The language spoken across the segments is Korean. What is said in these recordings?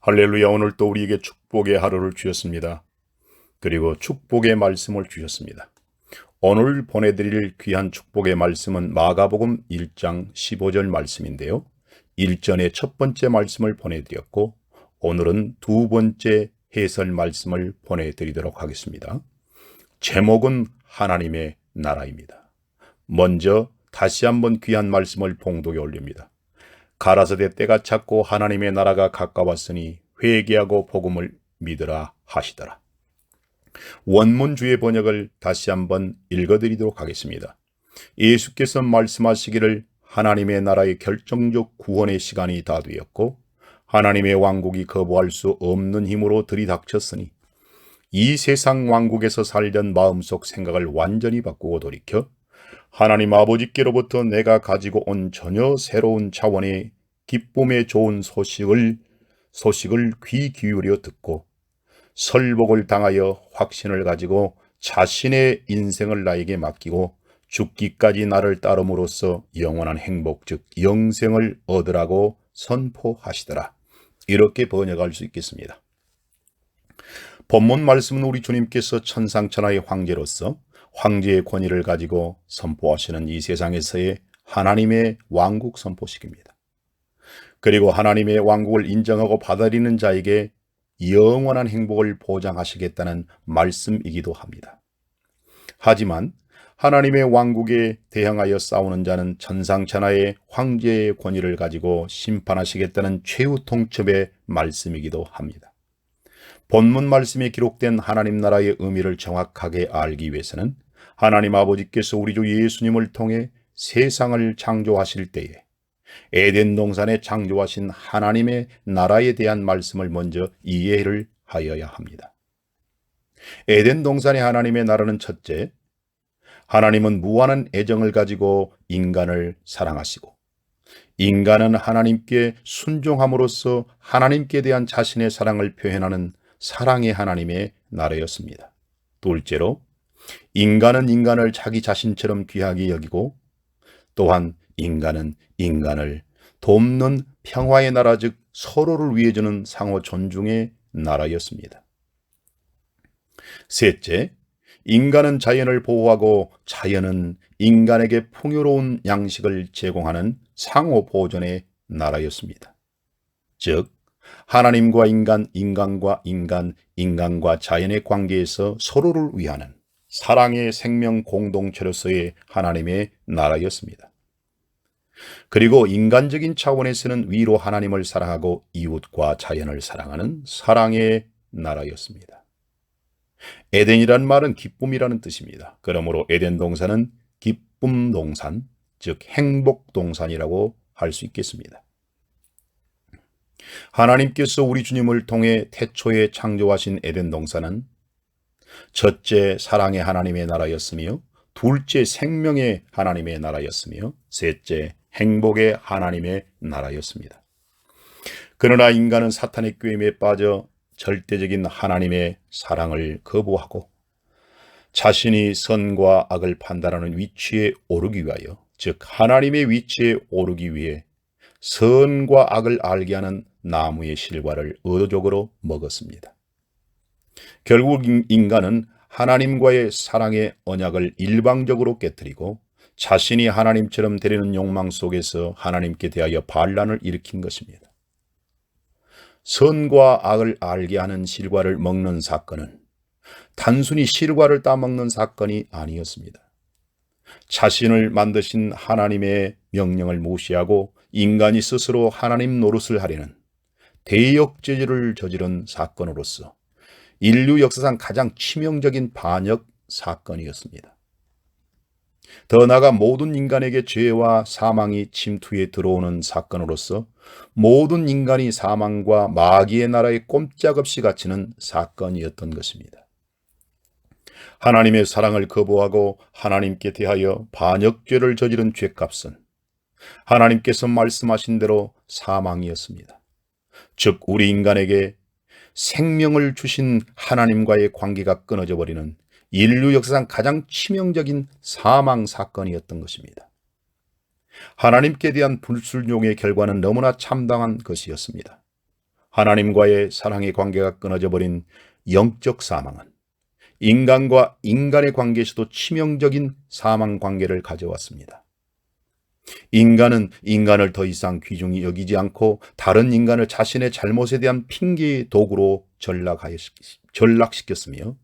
할렐루야. 오늘 또 우리에게 축복의 하루를 주셨습니다. 그리고 축복의 말씀을 주셨습니다. 오늘 보내드릴 귀한 축복의 말씀은 마가복음 1장 15절 말씀인데요. 1전의 첫 번째 말씀을 보내드렸고 오늘은 두 번째 해설 말씀을 보내드리도록 하겠습니다. 제목은 하나님의 나라입니다. 먼저 다시 한번 귀한 말씀을 봉독에 올립니다. 가라사대 때가 찼고 하나님의 나라가 가까웠으니 회개하고 복음을 믿으라 하시더라. 원문주의 번역을 다시 한번 읽어드리도록 하겠습니다. 예수께서 말씀하시기를 하나님의 나라의 결정적 구원의 시간이 다 되었고 하나님의 왕국이 거부할 수 없는 힘으로 들이닥쳤으니 이 세상 왕국에서 살던 마음속 생각을 완전히 바꾸고 돌이켜 하나님 아버지께로부터 내가 가지고 온 전혀 새로운 차원의 기쁨의 좋은 소식을 귀 기울여 듣고 설복을 당하여 확신을 가지고 자신의 인생을 나에게 맡기고 죽기까지 나를 따름으로써 영원한 행복 즉 영생을 얻으라고 선포하시더라. 이렇게 번역할 수 있겠습니다. 본문 말씀은 우리 주님께서 천상천하의 황제로서 황제의 권위를 가지고 선포하시는 이 세상에서의 하나님의 왕국 선포식입니다. 그리고 하나님의 왕국을 인정하고 받아들이는 자에게 영원한 행복을 보장하시겠다는 말씀이기도 합니다. 하지만 하나님의 왕국에 대항하여 싸우는 자는 천상천하의 황제의 권위를 가지고 심판하시겠다는 최후 통첩의 말씀이기도 합니다. 본문 말씀에 기록된 하나님 나라의 의미를 정확하게 알기 위해서는 하나님 아버지께서 우리 주 예수님을 통해 세상을 창조하실 때에 에덴 동산에 창조하신 하나님의 나라에 대한 말씀을 먼저 이해를 하여야 합니다. 에덴 동산의 하나님의 나라는 첫째, 하나님은 무한한 애정을 가지고 인간을 사랑하시고 인간은 하나님께 순종함으로써 하나님께 대한 자신의 사랑을 표현하는 사랑의 하나님의 나라였습니다. 둘째로 인간은 인간을 자기 자신처럼 귀하게 여기고 또한 인간은 인간을 돕는 평화의 나라 즉 서로를 위해 주는 상호 존중의 나라였습니다. 셋째, 인간은 자연을 보호하고 자연은 인간에게 풍요로운 양식을 제공하는 상호 보존의 나라였습니다. 즉 하나님과 인간, 인간과 인간, 인간과 자연의 관계에서 서로를 위하는 사랑의 생명 공동체로서의 하나님의 나라였습니다. 그리고 인간적인 차원에서는 위로 하나님을 사랑하고 이웃과 자연을 사랑하는 사랑의 나라였습니다. 에덴이란 말은 기쁨이라는 뜻입니다. 그러므로 에덴 동산은 기쁨 동산, 즉 행복 동산이라고 할 수 있겠습니다. 하나님께서 우리 주님을 통해 태초에 창조하신 에덴 동산은 첫째 사랑의 하나님의 나라였으며 둘째 생명의 하나님의 나라였으며 셋째 행복의 하나님의 나라였습니다. 그러나 인간은 사탄의 꾀임에 빠져 절대적인 하나님의 사랑을 거부하고 자신이 선과 악을 판단하는 위치에 오르기 위하여 즉 하나님의 위치에 오르기 위해 선과 악을 알게 하는 나무의 실과를 의도적으로 먹었습니다. 결국 인간은 하나님과의 사랑의 언약을 일방적으로 깨뜨리고 자신이 하나님처럼 되려는 욕망 속에서 하나님께 대하여 반란을 일으킨 것입니다. 선과 악을 알게 하는 실과를 먹는 사건은 단순히 실과를 따먹는 사건이 아니었습니다. 자신을 만드신 하나님의 명령을 무시하고 인간이 스스로 하나님 노릇을 하려는 대역죄를 저지른 사건으로서 인류 역사상 가장 치명적인 반역 사건이었습니다. 더 나아가 모든 인간에게 죄와 사망이 침투해 들어오는 사건으로서 모든 인간이 사망과 마귀의 나라에 꼼짝없이 갇히는 사건이었던 것입니다. 하나님의 사랑을 거부하고 하나님께 대하여 반역죄를 저지른 죄값은 하나님께서 말씀하신 대로 사망이었습니다. 즉 우리 인간에게 생명을 주신 하나님과의 관계가 끊어져 버리는 인류 역사상 가장 치명적인 사망 사건이었던 것입니다. 하나님께 대한 불순종의 결과는 너무나 참담한 것이었습니다. 하나님과의 사랑의 관계가 끊어져 버린 영적 사망은 인간과 인간의 관계에서도 치명적인 사망 관계를 가져왔습니다. 인간은 인간을 더 이상 귀중히 여기지 않고 다른 인간을 자신의 잘못에 대한 핑계의 도구로 전락시켰으며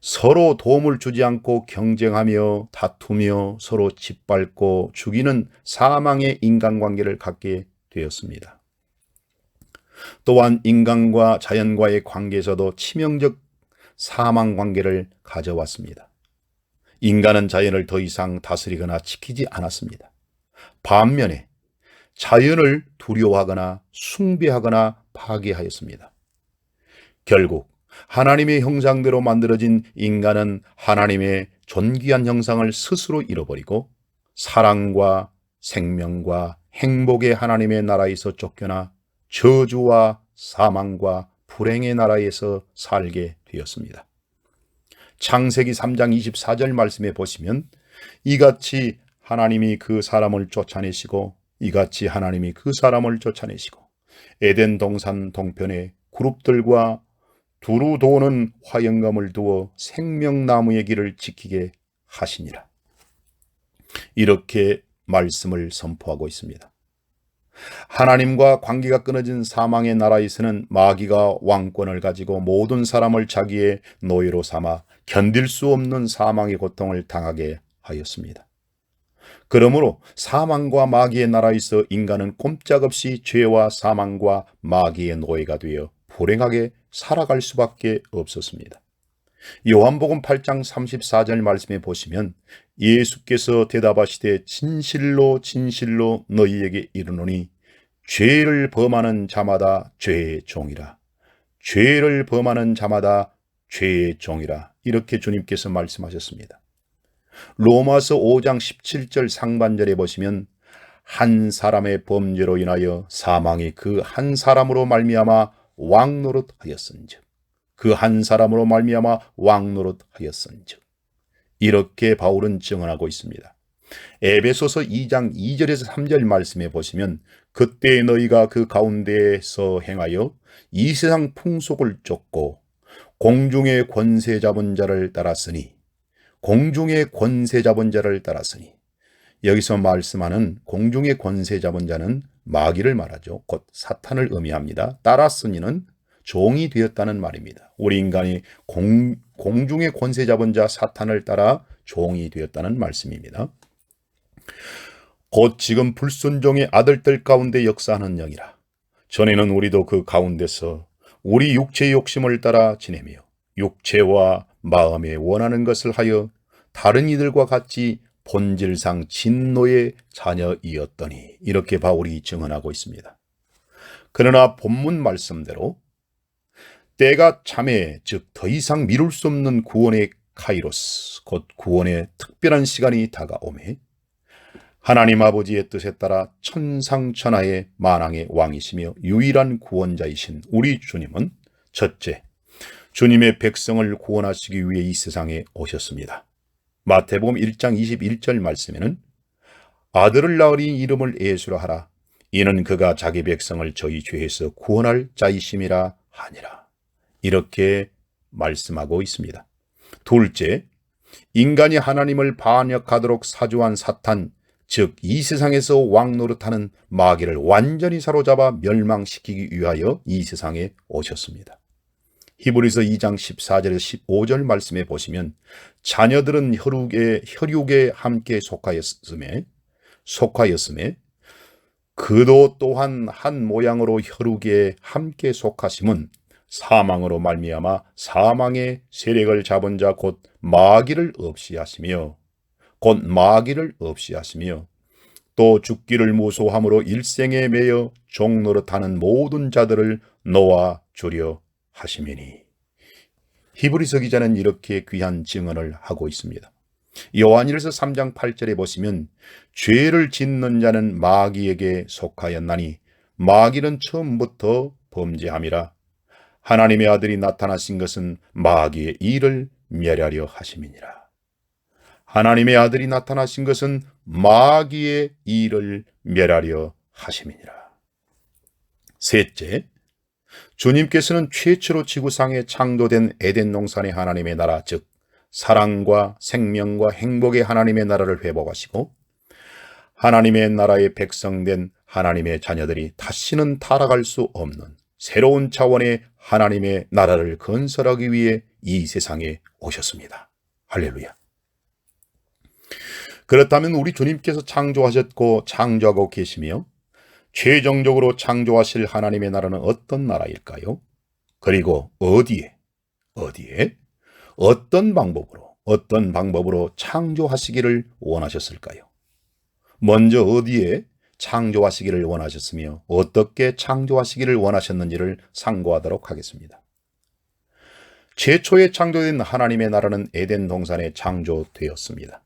서로 도움을 주지 않고 경쟁하며 다투며 서로 짓밟고 죽이는 사망의 인간관계를 갖게 되었습니다. 또한 인간과 자연과의 관계에서도 치명적 사망관계를 가져왔습니다. 인간은 자연을 더 이상 다스리거나 지키지 않았습니다. 반면에 자연을 두려워하거나 숭배하거나 파괴하였습니다. 결국 하나님의 형상대로 만들어진 인간은 하나님의 존귀한 형상을 스스로 잃어버리고 사랑과 생명과 행복의 하나님의 나라에서 쫓겨나 저주와 사망과 불행의 나라에서 살게 되었습니다. 창세기 3장 24절 말씀에 보시면 이같이 하나님이 그 사람을 쫓아내시고 이같이 하나님이 그 사람을 쫓아내시고 에덴 동산 동편에 그룹들과 두루 도는 화영감을 두어 생명나무의 길을 지키게 하시니라. 이렇게 말씀을 선포하고 있습니다. 하나님과 관계가 끊어진 사망의 나라에서는 마귀가 왕권을 가지고 모든 사람을 자기의 노예로 삼아 견딜 수 없는 사망의 고통을 당하게 하였습니다. 그러므로 사망과 마귀의 나라에서 인간은 꼼짝없이 죄와 사망과 마귀의 노예가 되어 불행하게 살아갈 수밖에 없었습니다. 요한복음 8장 34절 말씀에 보시면 예수께서 대답하시되 진실로 진실로 너희에게 이르노니 죄를 범하는 자마다 죄의 종이라. 죄를 범하는 자마다 죄의 종이라. 이렇게 주님께서 말씀하셨습니다. 로마서 5장 17절 상반절에 보시면 한 사람의 범죄로 인하여 사망이 그 한 사람으로 말미암아 왕노릇하였은즉 그 한 사람으로 말미암아 왕노릇하였은즉 이렇게 바울은 증언하고 있습니다. 에베소서 2장 2절에서 3절 말씀에 보시면 그때 너희가 그 가운데에서 행하여 이 세상 풍속을 쫓고 공중의 권세 잡은 자를 따랐으니 공중의 권세 잡은 자를 따랐으니 여기서 말씀하는 공중의 권세 잡은 자는 마귀를 말하죠. 곧 사탄을 의미합니다. 따랐으니는 종이 되었다는 말입니다. 우리 인간이 공중의 권세 잡은 자 사탄을 따라 종이 되었다는 말씀입니다. 곧 지금 불순종의 아들들 가운데 역사하는 영이라. 전에는 우리도 그 가운데서 우리 육체의 욕심을 따라 지내며 육체와 마음에 원하는 것을 하여 다른 이들과 같이 본질상 진노의 자녀이었더니 이렇게 바울이 증언하고 있습니다. 그러나 본문 말씀대로 때가 참에 즉 더 이상 미룰 수 없는 구원의 카이로스 곧 구원의 특별한 시간이 다가오매 하나님 아버지의 뜻에 따라 천상천하의 만왕의 왕이시며 유일한 구원자이신 우리 주님은 첫째, 주님의 백성을 구원하시기 위해 이 세상에 오셨습니다. 마태복음 1장 21절 말씀에는 아들을 낳으리 이름을 예수라 하라. 이는 그가 자기 백성을 저희 죄에서 구원할 자이심이라 하니라. 이렇게 말씀하고 있습니다. 둘째, 인간이 하나님을 반역하도록 사주한 사탄, 즉 이 세상에서 왕노릇하는 마귀를 완전히 사로잡아 멸망시키기 위하여 이 세상에 오셨습니다. 히브리서 2장 14절에서 15절 말씀에 보시면 자녀들은 혈육에 함께 속하였음에 그도 또한 한 모양으로 혈육에 함께 속하심은 사망으로 말미암아 사망의 세력을 잡은 자 곧 마귀를 없이 하시며 또 죽기를 무소함으로 일생에 매여 종노릇하는 모든 자들을 놓아 주려 하심이니. 히브리서 기자는 이렇게 귀한 증언을 하고 있습니다. 요한일서 3장 8절에 보시면 죄를 짓는 자는 마귀에게 속하였나니 마귀는 처음부터 범죄함이라. 하나님의 아들이 나타나신 것은 마귀의 일을 멸하려 하심이니라. 하나님의 아들이 나타나신 것은 마귀의 일을 멸하려 하심이니라. 셋째, 주님께서는 최초로 지구상에 창조된 에덴 동산의 하나님의 나라, 즉 사랑과 생명과 행복의 하나님의 나라를 회복하시고 하나님의 나라의 백성된 하나님의 자녀들이 다시는 타락할 수 없는 새로운 차원의 하나님의 나라를 건설하기 위해 이 세상에 오셨습니다. 할렐루야. 그렇다면 우리 주님께서 창조하셨고 창조하고 계시며 최종적으로 창조하실 하나님의 나라는 어떤 나라일까요? 그리고 어디에 어떤 방법으로 창조하시기를 원하셨을까요? 먼저 어디에 창조하시기를 원하셨으며 어떻게 창조하시기를 원하셨는지를 상고하도록 하겠습니다. 최초에 창조된 하나님의 나라는 에덴 동산에 창조되었습니다.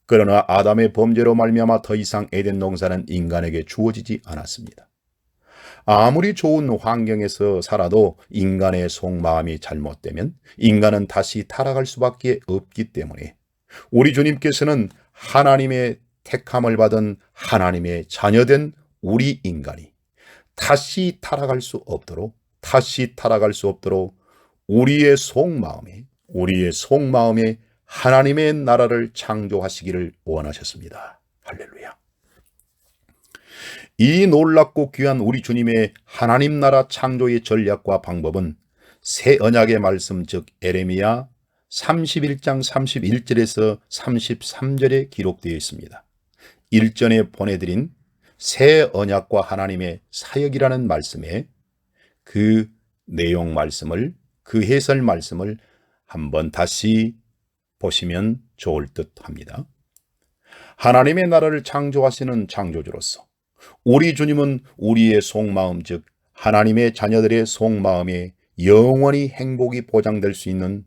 그러나 아담의 범죄로 말미암아 더 이상 에덴 동산은 인간에게 주어지지 않았습니다. 아무리 좋은 환경에서 살아도 인간의 속마음이 잘못되면 인간은 다시 타락할 수밖에 없기 때문에 우리 주님께서는 하나님의 택함을 받은 하나님의 자녀된 우리 인간이 다시 타락할 수 없도록 우리의 속마음에 하나님의 나라를 창조하시기를 원하셨습니다. 할렐루야. 이 놀랍고 귀한 우리 주님의 하나님 나라 창조의 전략과 방법은 새 언약의 말씀, 즉 에레미야 31장 31절에서 33절에 기록되어 있습니다. 일전에 보내드린 새 언약과 하나님의 사역이라는 말씀에 그 내용 말씀을, 그 해설 말씀을 한번 다시 보시면 좋을 듯 합니다. 하나님의 나라를 창조하시는 창조주로서 우리 주님은 우리의 속마음, 즉 하나님의 자녀들의 속마음에 영원한 행복이 보장될 수 있는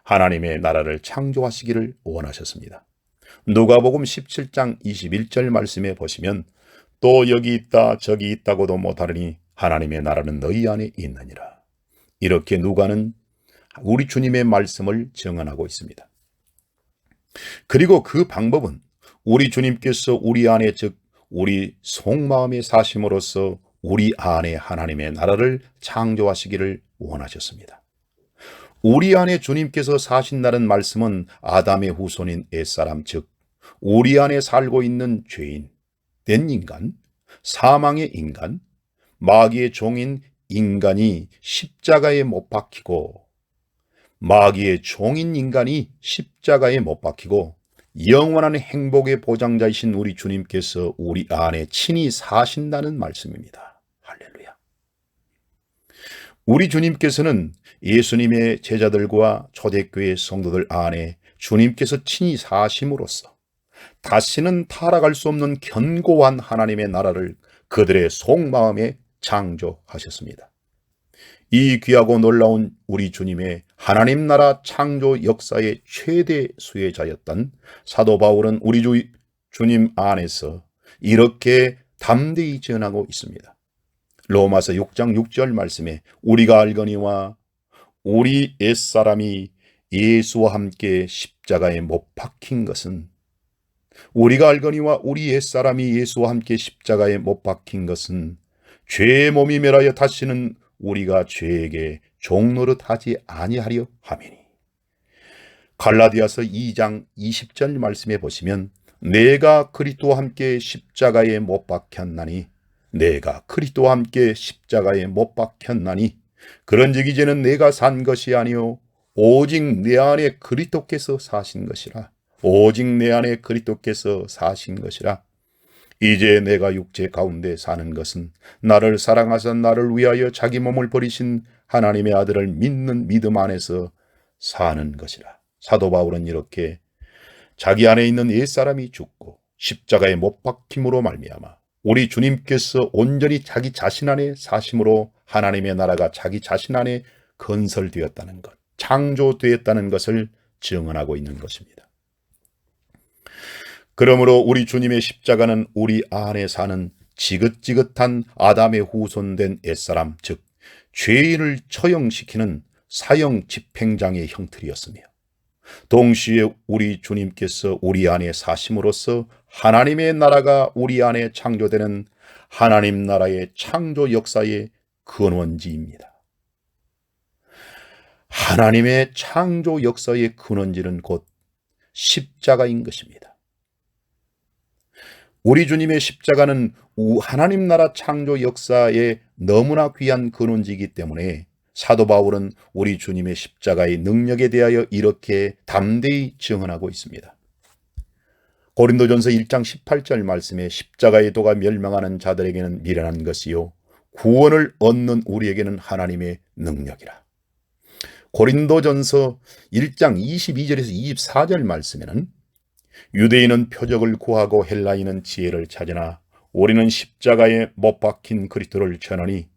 하나님의 나라를 창조하시기를 원하셨습니다. 누가복음 17장 21절 말씀에 보시면 또 여기 있다 저기 있다고도 못하느니 하나님의 나라는 너희 안에 있느니라. 이렇게 누가는 우리 주님의 말씀을 증언하고 있습니다. 그리고 그 방법은 우리 주님께서 우리 안에, 즉 우리 속마음에 사심으로써 우리 안에 하나님의 나라를 창조하시기를 원하셨습니다. 우리 안에 주님께서 사신다는 말씀은 아담의 후손인 옛사람, 즉 우리 안에 살고 있는 죄인 된 인간, 사망의 인간, 마귀의 종인 인간이 십자가에 못 박히고 영원한 행복의 보장자이신 우리 주님께서 우리 안에 친히 사신다는 말씀입니다. 할렐루야. 우리 주님께서는 예수님의 제자들과 초대교회 성도들 안에 주님께서 친히 사심으로써 다시는 타락할 수 없는 견고한 하나님의 나라를 그들의 속마음에 창조하셨습니다. 이 귀하고 놀라운 우리 주님의 하나님 나라 창조 역사의 최대 수혜자였던 사도 바울은 우리 주님 안에서 이렇게 담대히 전하고 있습니다. 로마서 6장 6절 말씀에 우리가 알거니와 우리 옛사람이 예수와 함께 십자가에 못 박힌 것은 죄의 몸이 멸하여 다시는 우리가 죄에게 종노릇하지 아니하려 함이니. 갈라디아서 2장 20절 말씀에 보시면 내가 그리스도와 함께 십자가에 못 박혔나니 그런즉 이제는 내가 산 것이 아니요 오직 내 안에 그리스도께서 사신 것이라. 이제 내가 육체 가운데 사는 것은 나를 사랑하사 나를 위하여 자기 몸을 버리신 하나님의 아들을 믿는 믿음 안에서 사는 것이라. 사도 바울은 이렇게 자기 안에 있는 옛사람이 죽고 십자가에 못 박힘으로 말미암아 우리 주님께서 온전히 자기 자신 안에 사심으로 하나님의 나라가 자기 자신 안에 건설되었다는 것, 창조되었다는 것을 증언하고 있는 것입니다. 그러므로 우리 주님의 십자가는 우리 안에 사는 지긋지긋한 아담의 후손된 옛사람, 즉 죄인을 처형시키는 사형 집행장의 형틀이었으며 동시에 우리 주님께서 우리 안에 사심으로써 하나님의 나라가 우리 안에 창조되는 하나님 나라의 창조 역사의 근원지입니다. 하나님의 창조 역사의 근원지는 곧 십자가인 것입니다. 우리 주님의 십자가는 하나님 나라 창조 역사에 너무나 귀한 근원지이기 때문에 사도 바울은 우리 주님의 십자가의 능력에 대하여 이렇게 담대히 증언하고 있습니다. 고린도전서 1장 18절 말씀에 십자가의 도가 멸망하는 자들에게는 미련한 것이요 구원을 얻는 우리에게는 하나님의 능력이라. 고린도전서 1장 22절에서 24절 말씀에는 유대인은 표적을 구하고 헬라인은 지혜를 찾으나 우리는 십자가에 못 박힌 그리스도를 전하니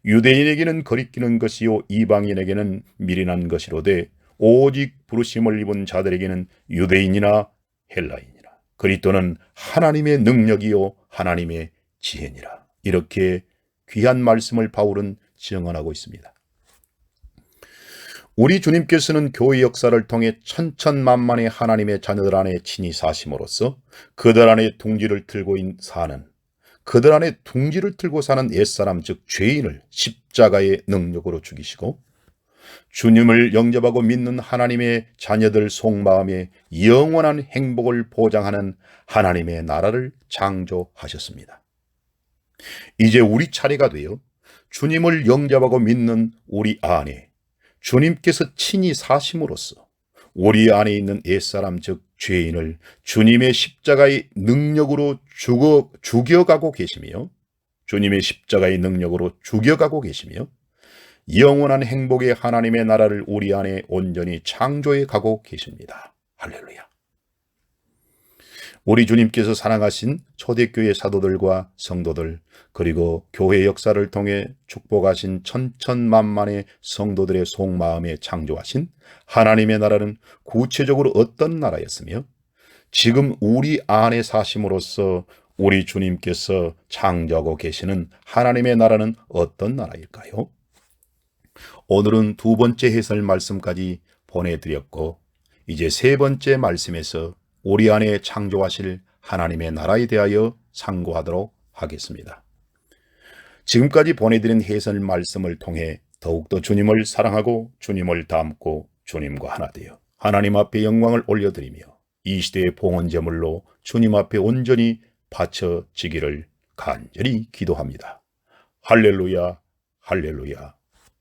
유대인에게는 거리끼는 것이요 이방인에게는 미련한 것이로되 오직 부르심을 입은 자들에게는 유대인이나 헬라인이나 그리스도는 하나님의 능력이요 하나님의 지혜니라. 이렇게 귀한 말씀을 바울은 증언하고 있습니다. 우리 주님께서는 교회 역사를 통해 천천만만의 하나님의 자녀들 안에 친히 사심으로써 그들 안에 둥지를 들고 사는 그들 안에 둥지를 들고 사는 옛사람 즉 죄인을 십자가의 능력으로 죽이시고 주님을 영접하고 믿는 하나님의 자녀들 속마음에 영원한 행복을 보장하는 하나님의 나라를 창조하셨습니다. 이제 우리 차례가 되어 주님을 영접하고 믿는 우리 안에 주님께서 친히 사심으로써 우리 안에 있는 옛사람 즉 죄인을 주님의 십자가의 능력으로 죽여가고 계시며 주님의 십자가의 능력으로 죽여가고 계시며 영원한 행복의 하나님의 나라를 우리 안에 온전히 창조해 가고 계십니다. 할렐루야. 우리 주님께서 사랑하신 초대교회 사도들과 성도들 그리고 교회 역사를 통해 축복하신 천천만만의 성도들의 속마음에 창조하신 하나님의 나라는 구체적으로 어떤 나라였으며 지금 우리 안에 사심으로써 우리 주님께서 창조하고 계시는 하나님의 나라는 어떤 나라일까요? 오늘은 두 번째 해설 말씀까지 보내드렸고 이제 세 번째 말씀에서 우리 안에 창조하실 하나님의 나라에 대하여 상고하도록 하겠습니다. 지금까지 보내드린 해설 말씀을 통해 더욱더 주님을 사랑하고 주님을 닮고 주님과 하나 되어 하나님 앞에 영광을 올려드리며 이 시대의 봉헌제물로 주님 앞에 온전히 바쳐지기를 간절히 기도합니다. 할렐루야, 할렐루야,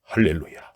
할렐루야.